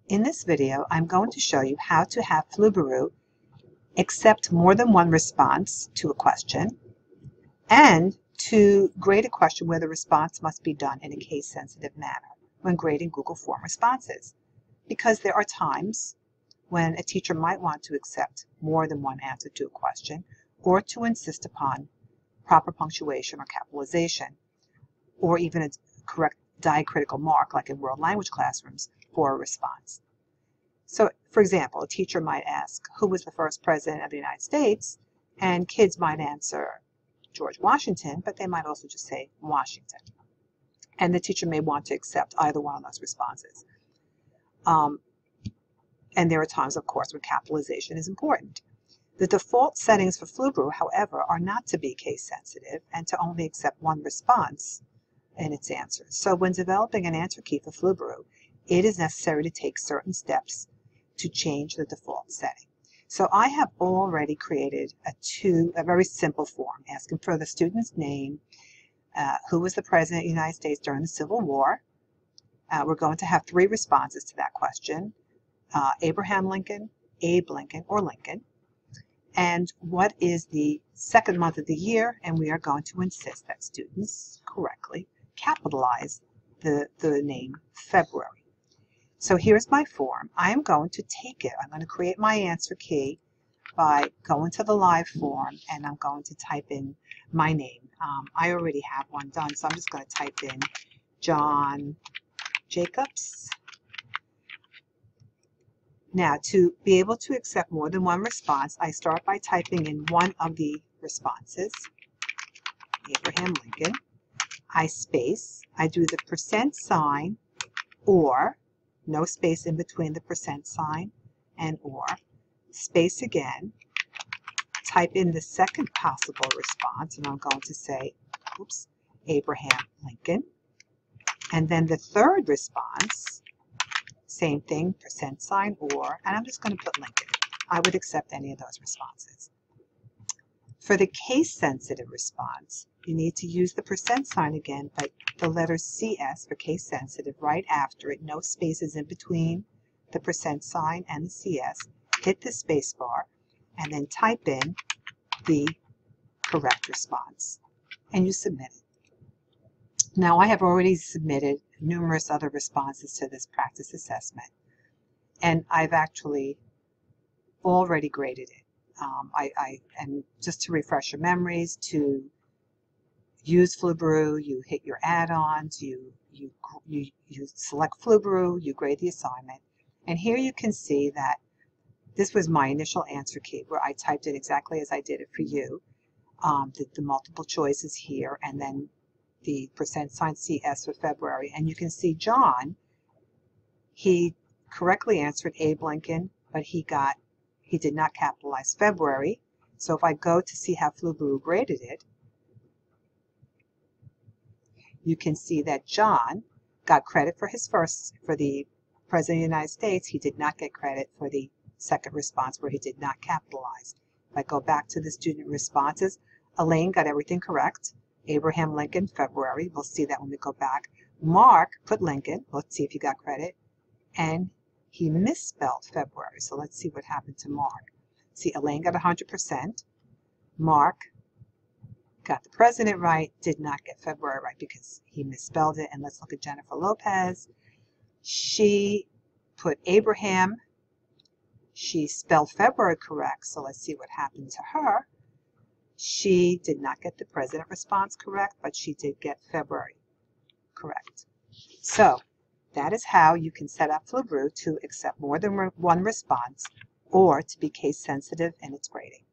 In this video, I'm going to show you how to have Flubaroo accept more than one response to a question and to grade a question where the response must be done in a case-sensitive manner when grading Google Form responses. Because there are times when a teacher might want to accept more than one answer to a question or to insist upon proper punctuation or capitalization or even a correct diacritical mark like in world language classrooms for a response. So, for example, a teacher might ask, who was the first president of the United States? And kids might answer George Washington, but they might also just say Washington. And the teacher may want to accept either one of those responses. And there are times, of course, when capitalization is important. The default settings for Flubaroo, however, are not to be case sensitive and to only accept one response in its answers. So when developing an answer key for Flubaroo, it is necessary to take certain steps to change the default setting. So I have already created a very simple form asking for the student's name, who was the president of the United States during the Civil War. We're going to have 3 responses to that question: Abraham Lincoln, Abe Lincoln, or Lincoln. And what is the second month of the year? And we are going to insist that students correctly capitalize the name February. So here's my form. I am going to take it. I'm going to create my answer key by going to the live form, and I'm going to type in my name. I already have one done, so I'm just going to type in John Jacobs. Now, to be able to accept more than one response, I start by typing in one of the responses, Abraham Lincoln. I space. I do the %, or, no space in between the % and or, space again, type in the second possible response, and I'm going to say, Abraham Lincoln. And then the third response, same thing, %, or, and I'm just going to put Lincoln. I would accept any of those responses. For the case-sensitive response, you need to use the % again, but the letter CS for case-sensitive right after it, no spaces in between the % and the CS. Hit the space bar, and then type in the correct response, and you submit it. Now, I have already submitted numerous other responses to this practice assessment, and I've actually already graded it. And just to refresh your memories, to use Flubaroo, you hit your add-ons, you select Flubaroo, you grade the assignment, and here you can see that this was my initial answer key where I typed it exactly as I did it for you, the multiple choices here, and then the % CS for February. And you can see John, he correctly answered Abe Lincoln, but he did not capitalize February. So if I go to see how Flubaroo graded it, you can see that John got credit for the President of the United States. He did not get credit for the second response where he did not capitalize. If I go back to the student responses, Elaine got everything correct. Abraham Lincoln, February. We'll see that when we go back. Mark put Lincoln. Let's see if he got credit. And he misspelled February. So let's see what happened to Mark. See, Elaine got 100%. Mark got the president right, did not get February right because he misspelled it. And let's look at Jennifer Lopez. She put Abraham. She spelled February correct, so let's see what happened to her. She did not get the president response correct, but she did get February correct. So that is how you can set up Flubaroo to accept more than one response or to be case sensitive in its grading.